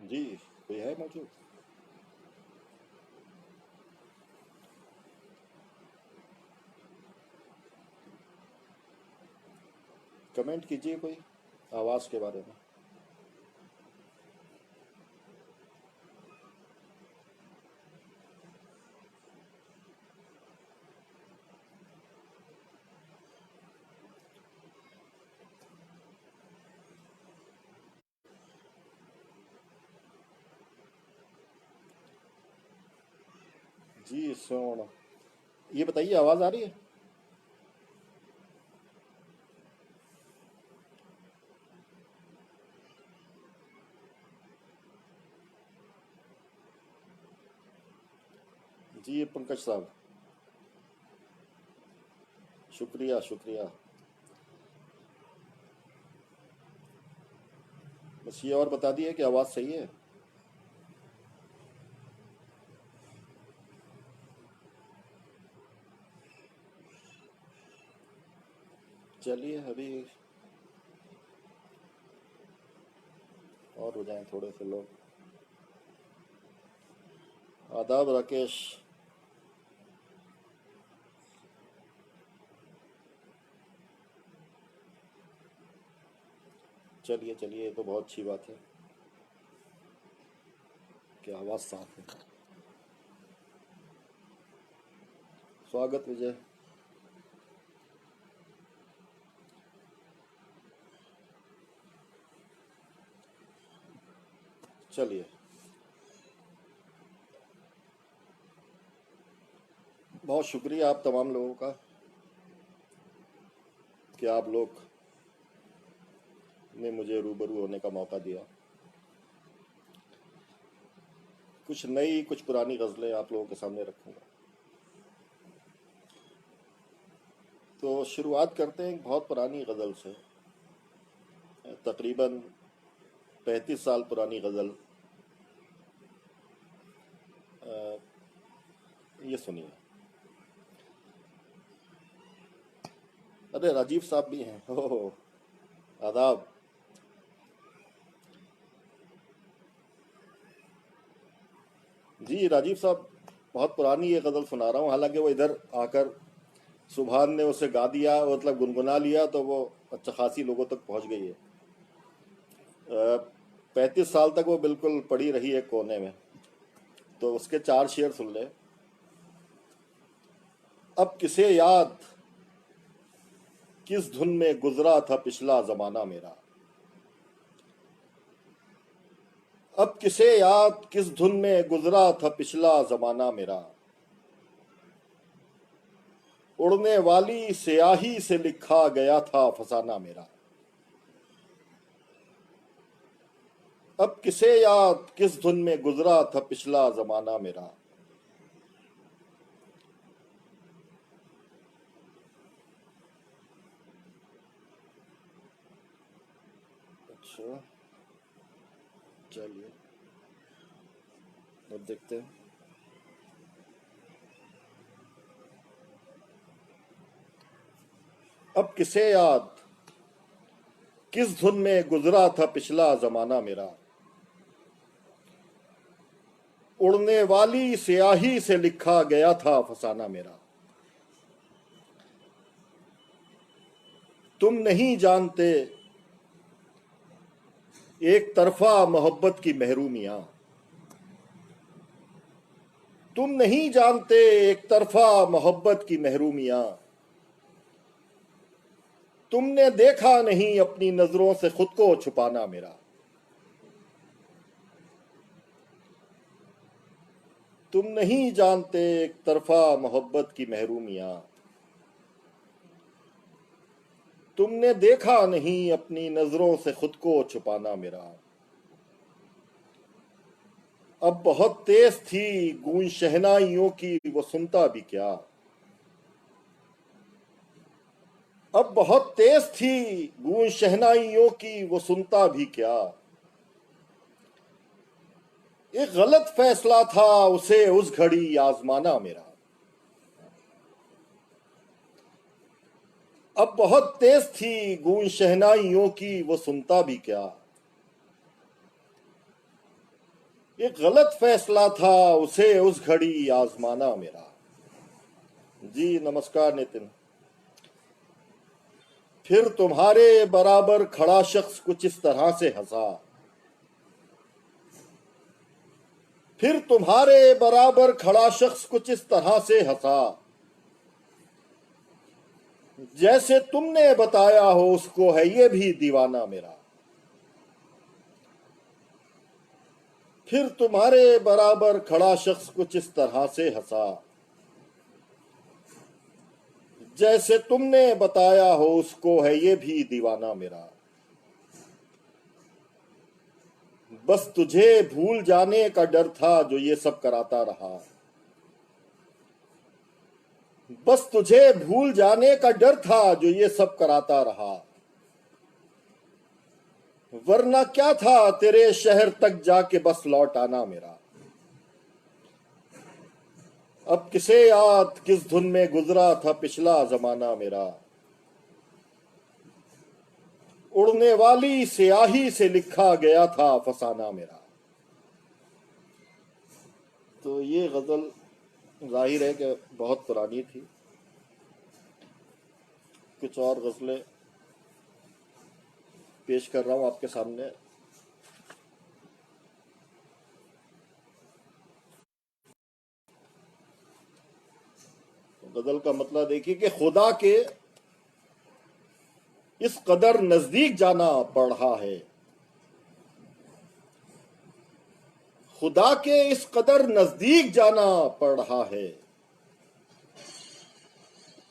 जी, कोई है मौजूद? कमेंट कीजिए कोई आवाज़ के बारे में। जी सोण, ये बताइए आवाज़ आ रही है? जी ये पंकज साहब, शुक्रिया शुक्रिया। बस ये और बता दिए कि आवाज़ सही है। चलिए अभी और हो जाएं थोड़े से लोग। आदाब राकेश। चलिए चलिए, ये तो बहुत अच्छी बात है कि आवाज़ साफ है। स्वागत विजय। चलिए, बहुत शुक्रिया आप तमाम लोगों का कि आप लोग ने मुझे रूबरू होने का मौका दिया। कुछ नई कुछ पुरानी गज़लें आप लोगों के सामने रखूंगा। तो शुरुआत करते हैं एक बहुत पुरानी गज़ल से, तकरीबन 35 साल पुरानी गज़ल। ये सुनिए। अरे राजीव साहब भी हैं, हो आदाब। जी राजीव साहब, बहुत पुरानी ये गज़ल सुना रहा हूँ। हालांकि वो इधर आकर सुभान ने उसे गा दिया, मतलब गुनगुना लिया, तो वो अच्छा खासी लोगों तक पहुंच गई है। 35 साल तक वो बिल्कुल पड़ी रही है कोने में। तो उसके 4 शेर सुन ले। अब किसे याद किस धुन में गुजरा था पिछला जमाना मेरा। अब किसे याद किस धुन में गुजरा था पिछला जमाना मेरा। उड़ने वाली स्याही से लिखा गया था फसाना मेरा। अब किसे याद किस धुन में गुजरा था पिछला जमाना मेरा। अच्छा, चलिए अब देखते हैं। अब किसे याद किस धुन में गुजरा था पिछला जमाना मेरा। उड़ने वाली स्याही से लिखा गया था फसाना मेरा। तुम नहीं जानते एक तरफा मोहब्बत की महरूमियां। तुम नहीं जानते एक तरफा मोहब्बत की महरूमियां। तुमने देखा नहीं अपनी नजरों से खुद को छुपाना मेरा। तुम नहीं जानते एक तरफा मोहब्बत की महरूमियां। तुमने देखा नहीं अपनी नजरों से खुद को छुपाना मेरा। अब बहुत तेज थी गूंज शहनाइयों की वो सुनता भी क्या। अब बहुत तेज थी गूंज शहनाइयों की वो सुनता भी क्या। एक गलत फैसला था उसे उस घड़ी आजमाना मेरा। अब बहुत तेज थी गूंज शहनाइयों की वो सुनता भी क्या। एक गलत फैसला था उसे उस घड़ी आजमाना मेरा। जी नमस्कार नितिन। फिर तुम्हारे बराबर खड़ा शख्स कुछ इस तरह से हंसा, फिर तुम्हारे बराबर खड़ा शख्स कुछ इस तरह से हंसा, जैसे तुमने बताया हो उसको है ये भी दीवाना मेरा। फिर तुम्हारे बराबर खड़ा शख्स कुछ इस तरह से हंसा, जैसे तुमने बताया हो उसको है ये भी दीवाना मेरा। बस तुझे भूल जाने का डर था जो ये सब कराता रहा, बस तुझे भूल जाने का डर था जो ये सब कराता रहा। वरना क्या था तेरे शहर तक जाके बस लौट आना मेरा। अब किसे याद किस धुन में गुजरा था पिछला जमाना मेरा। उड़ने वाली स्याही से लिखा गया था फसाना मेरा। तो ये गजल जाहिर है कि बहुत पुरानी थी। कुछ और गजलें पेश कर रहा हूं आपके सामने। गजल का मतलब देखिए कि खुदा के इस कदर नजदीक जाना पड़ रहा है, खुदा के इस कदर नजदीक जाना पड़ रहा है,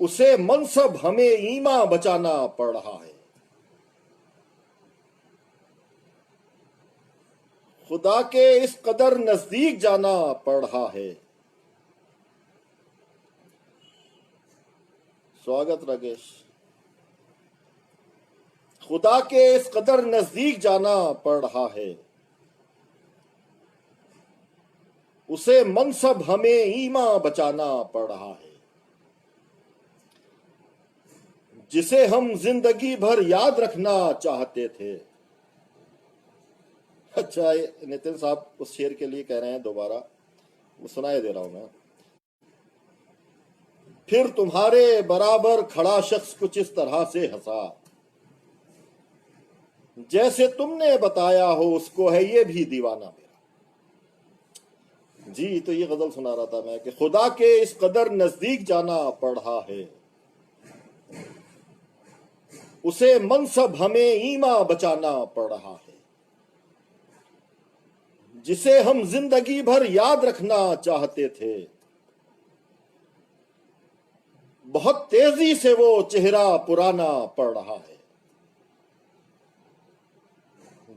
उसे मनसब हमें ईमा बचाना पड़ रहा है। खुदा के इस कदर नजदीक जाना पड़ रहा है। स्वागत राकेश। खुदा के इस कदर नजदीक जाना पड़ रहा है, उसे मनसब हमें ईमा बचाना पड़ रहा है। जिसे हम जिंदगी भर याद रखना चाहते थे। अच्छा नितिन साहब उस शेर के लिए कह रहे हैं दोबारा, वो सुनाई दे रहा हूं मैं। फिर तुम्हारे बराबर खड़ा शख्स कुछ इस तरह से हंसा, जैसे तुमने बताया हो उसको है ये भी दीवाना मेरा। जी तो ये गजल सुना रहा था मैं कि खुदा के इस कदर नजदीक जाना पड़ रहा है, उसे मनसब हमें ईमा बचाना पड़ रहा है। जिसे हम जिंदगी भर याद रखना चाहते थे, बहुत तेजी से वो चेहरा पुराना पड़ रहा है।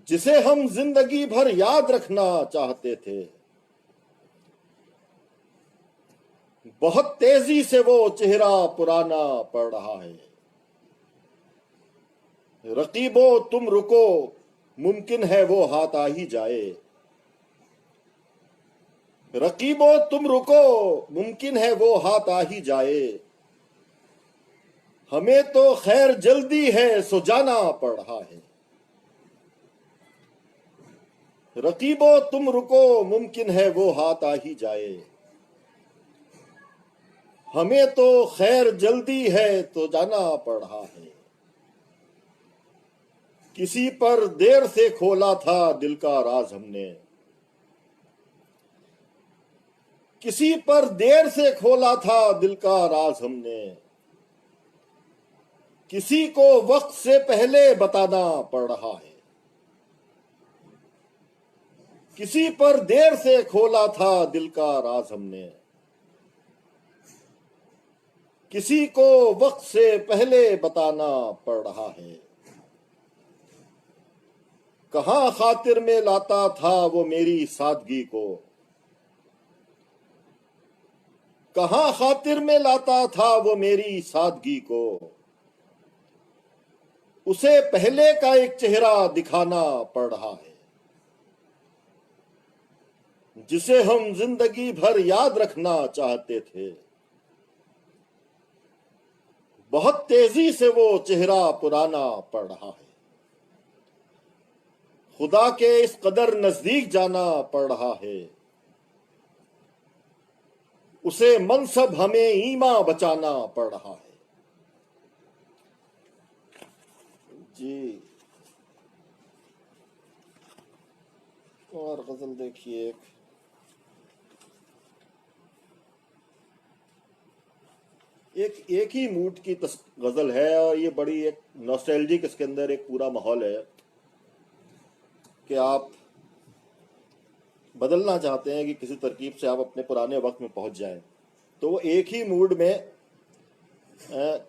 जिसे हम जिंदगी भर याद रखना चाहते थे, बहुत तेजी से वो चेहरा पुराना पड़ रहा है। रकीबो तुम रुको, मुमकिन है वो हाथ आ ही जाए। रकीबो तुम रुको, मुमकिन है वो हाथ आ ही जाए। हमें तो खैर जल्दी है सो जाना पड़ रहा है। रकीबो तुम रुको, मुमकिन है वो हाथ आ ही जाए। हमें तो खैर जल्दी है तो जाना पड़ रहा है। किसी पर देर से खोला था दिल का राज हमने, किसी पर देर से खोला था दिल का राज हमने। किसी को वक्त से पहले बताना पड़ रहा है। किसी पर देर से खोला था दिल का राज हमने, किसी को वक्त से पहले बताना पड़ रहा है। कहां खातिर में लाता था वो मेरी सादगी को, कहां खातिर में लाता था वो मेरी सादगी को। उसे पहले का एक चेहरा दिखाना पड़ रहा है। जिसे हम जिंदगी भर याद रखना चाहते थे, बहुत तेजी से वो चेहरा पुराना पड़ रहा है। खुदा के इस कदर नजदीक जाना पड़ रहा है, उसे मनसब हमें ईमा बचाना पड़ रहा है। जी, और गजल देखिए, एक ही मूड की गजल है, और ये बड़ी एक नॉस्टैल्जिक, इसके अंदर एक पूरा माहौल है कि आप बदलना चाहते हैं कि किसी तरकीब से आप अपने पुराने वक्त में पहुंच जाएं, तो वो एक ही मूड में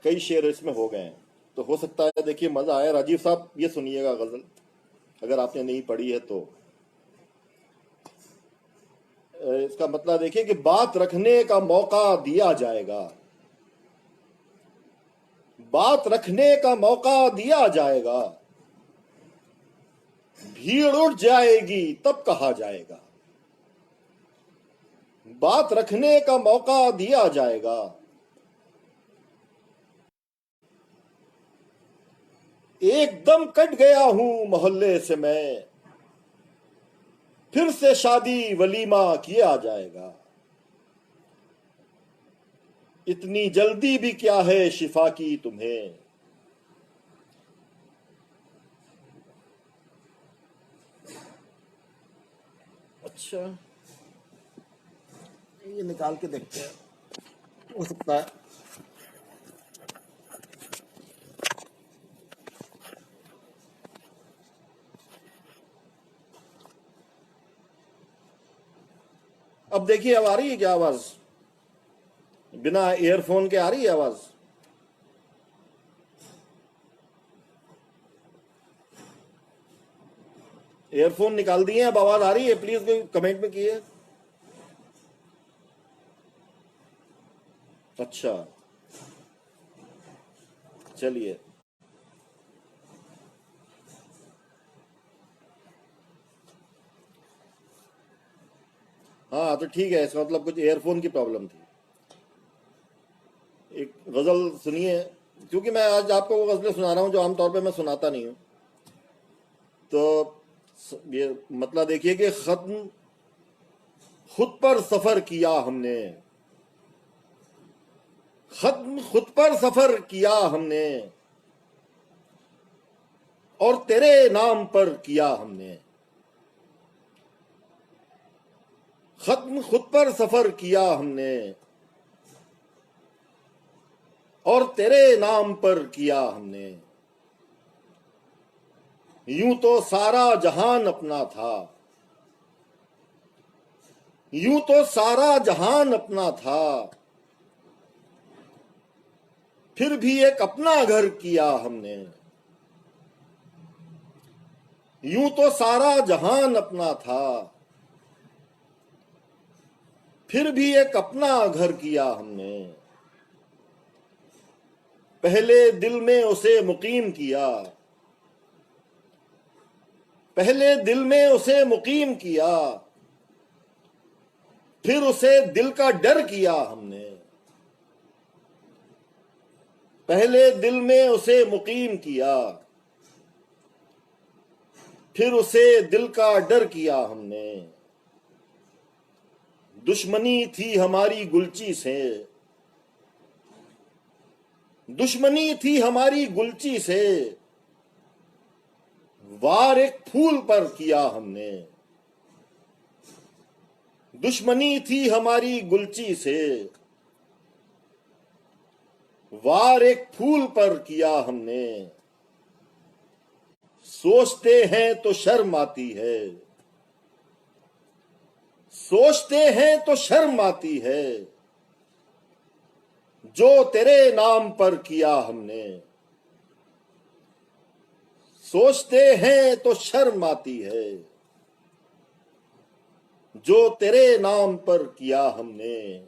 कई शेर इसमें हो गए हैं। तो हो सकता है, देखिए मजा आया। राजीव साहब ये सुनिएगा गजल, अगर आपने नहीं पढ़ी है तो। इसका मतलब देखिए कि बात रखने का मौका दिया जाएगा, बात रखने का मौका दिया जाएगा, भीड़ उठ जाएगी तब कहा जाएगा। बात रखने का मौका दिया जाएगा, एकदम कट गया हूं मोहल्ले से मैं, फिर से शादी वलीमा किया जाएगा। इतनी जल्दी भी क्या है शिफा की तुम्हें, अच्छा ये निकाल के देखते हैं, हो सकता है। अब देखिए, अब आ रही है क्या आवाज? बिना ईयरफोन के आ रही है आवाज? ईयरफोन निकाल दिए, अब आवाज आ रही है? प्लीज कोई कमेंट में कीजिए। अच्छा, चलिए। हाँ तो ठीक है, इसका मतलब कुछ ईयरफोन की प्रॉब्लम थी। एक गजल सुनिए, क्योंकि मैं आज आपको वो गजलें सुना रहा हूं जो आमतौर पे मैं सुनाता नहीं हूं। तो ये मतलब देखिए कि खत्म खुद पर सफर किया हमने, खत्म खुद पर सफर किया हमने, और तेरे नाम पर किया हमने। खत्म खुद पर सफर किया हमने, और तेरे नाम पर किया हमने। यूं तो सारा जहान अपना था, यूं तो सारा जहान अपना था, फिर भी एक अपना घर किया हमने। यूं तो सारा जहान अपना था, फिर भी एक अपना घर किया हमने। पहले दिल में उसे मुकीम किया, पहले दिल में उसे मुकीम किया, फिर उसे दिल का डर किया हमने। पहले दिल में उसे मुकीम किया, फिर उसे दिल का डर किया हमने। दुश्मनी थी हमारी गुलची से, दुश्मनी थी हमारी गुलची से, वार एक फूल पर किया हमने। दुश्मनी थी हमारी गुलची से, वार एक फूल पर किया हमने। सोचते हैं तो शर्म आती है, सोचते हैं तो शर्म आती है, जो तेरे नाम पर किया हमने। सोचते हैं तो शर्म आती है, जो तेरे नाम पर किया हमने।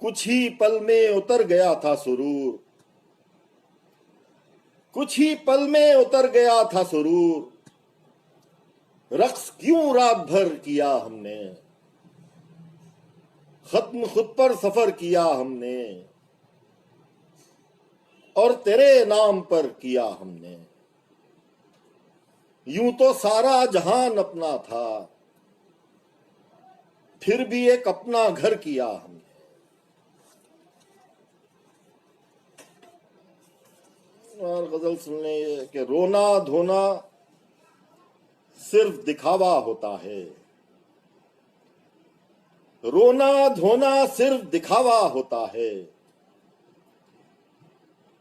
कुछ ही पल में उतर गया था सुरूर, कुछ ही पल में उतर गया था सुरूर, रक्स क्यों रात भर किया हमने। खत्म खुद पर सफर किया हमने, और तेरे नाम पर किया हमने। यूं तो सारा जहान अपना था, फिर भी एक अपना घर किया हमने। और गजल सुनने कि रोना धोना सिर्फ दिखावा होता है, रोना धोना सिर्फ दिखावा होता है,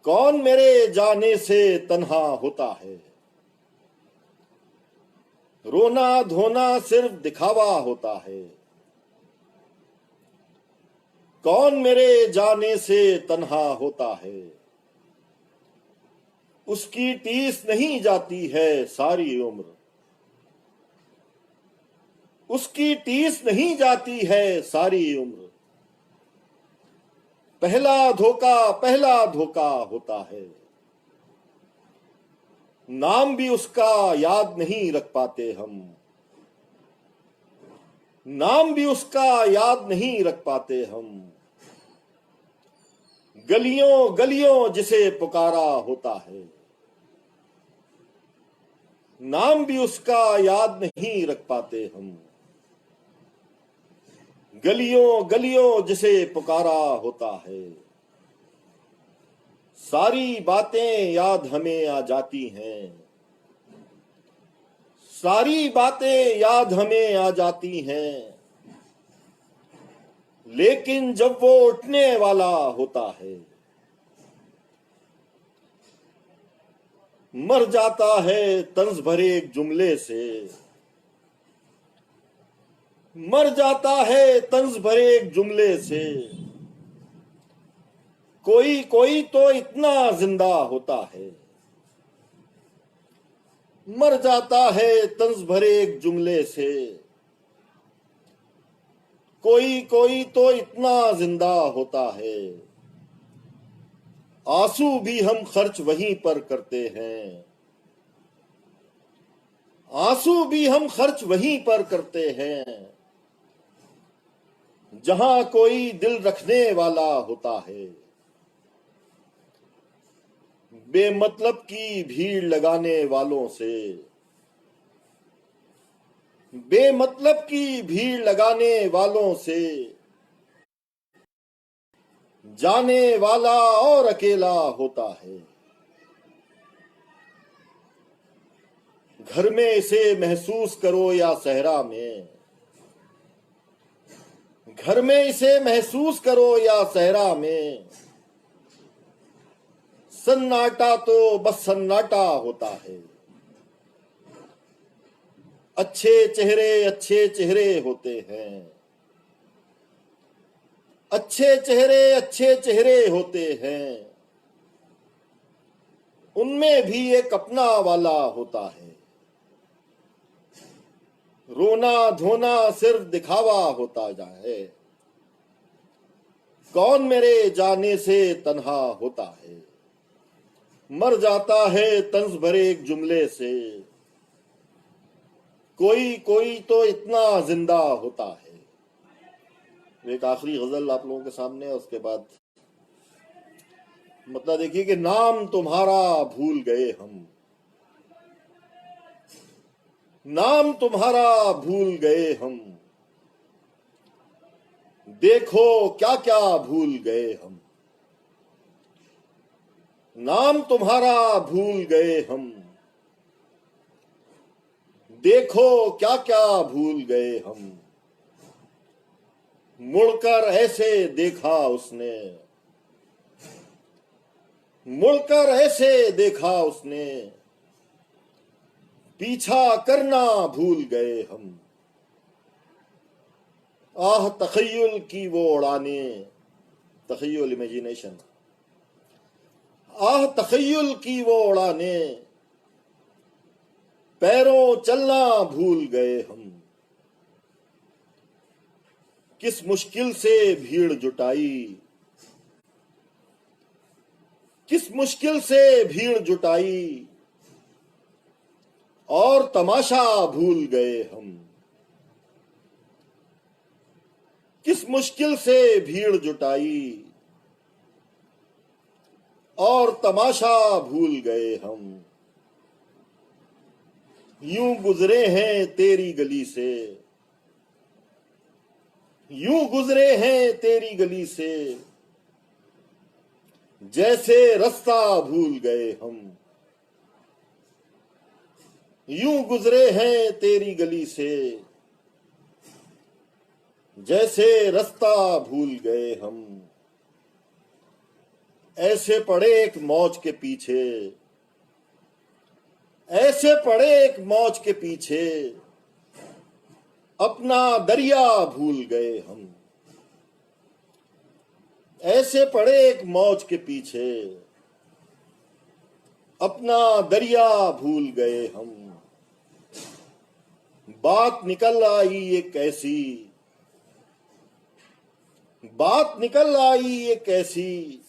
कौन मेरे जाने से तन्हा होता है। रोना धोना सिर्फ दिखावा होता है, कौन मेरे जाने से तन्हा होता है। उसकी टीस नहीं जाती है सारी उम्र, उसकी टीस नहीं जाती है सारी उम्र। पहला धोखा होता है, नाम भी उसका याद नहीं रख पाते हम, नाम भी उसका याद नहीं रख पाते हम। गलियों गलियों जिसे पुकारा होता है, नाम भी उसका याद नहीं रख पाते हम। गलियों गलियों जिसे पुकारा होता है, सारी बातें याद हमें आ जाती हैं, सारी बातें याद हमें आ जाती हैं। लेकिन जब वो उठने वाला होता है, मर जाता है तंज भरे एक जुमले से, मर जाता है तंज भरे एक जुमले से। कोई कोई तो इतना जिंदा होता है, मर जाता है तंज भरे एक जुमले से। कोई कोई तो इतना जिंदा होता है, आंसू भी हम खर्च वहीं पर करते हैं, आंसू भी हम खर्च वहीं पर करते हैं, जहां कोई दिल रखने वाला होता है। बेमतलब की भीड़ लगाने वालों से, बेमतलब की भीड़ लगाने वालों से, जाने वाला और अकेला होता है। घर में इसे महसूस करो या सहरा में, घर में इसे महसूस करो या सहरा में। सन्नाटा तो बस सन्नाटा होता है, अच्छे चेहरे होते हैं, अच्छे चेहरे होते हैं। उनमें भी एक अपना वाला होता है, रोना धोना सिर्फ दिखावा होता जाए, कौन मेरे जाने से तन्हा होता है। मर जाता है तंज भरे एक जुमले से, कोई कोई तो इतना जिंदा होता है। एक आखिरी गजल आप लोगों के सामने, उसके बाद मतलब देखिए कि नाम तुम्हारा भूल गए हम, नाम तुम्हारा भूल गए हम, देखो क्या क्या भूल गए हम। नाम तुम्हारा भूल गए हम, देखो क्या क्या भूल गए हम। मुड़कर ऐसे देखा उसने, मुड़कर ऐसे देखा उसने, पीछा करना भूल गए हम। आह तखय्युल की वो उड़ाने, तखय्युल इमेजिनेशन, आह तखय्युल की वो उड़ाने, पैरों चलना भूल गए हम। किस मुश्किल से भीड़ जुटाई, किस मुश्किल से भीड़ जुटाई, और तमाशा भूल गए हम। किस मुश्किल से भीड़ जुटाई, और तमाशा भूल गए हम। यूं गुजरे हैं तेरी गली से, यूं गुजरे हैं तेरी गली से, जैसे रास्ता भूल गए हम। यूं गुजरे हैं तेरी गली से, जैसे रास्ता भूल गए हम। ऐसे पड़े एक मौज के पीछे, ऐसे पड़े एक मौज के पीछे, अपना दरिया भूल गए हम। ऐसे पड़े एक मौज के पीछे, अपना दरिया भूल गए हम। बात निकल आई एक ऐसी, बात निकल आई एक ऐसी,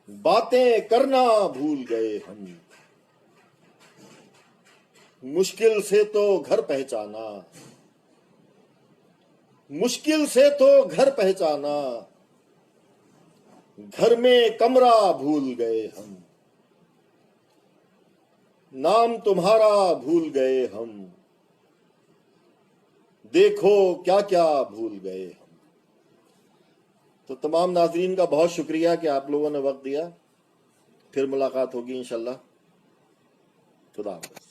बातें करना भूल गए हम। मुश्किल से तो घर पहचाना, मुश्किल से तो घर पहचाना, घर में कमरा भूल गए हम। नाम तुम्हारा भूल गए हम, देखो क्या क्या भूल गए हम। तो तमाम नाजरीन का बहुत शुक्रिया कि आप लोगों ने वक्त दिया। फिर मुलाकात होगी इंशाल्लाह। खुदा हाफ़िज़।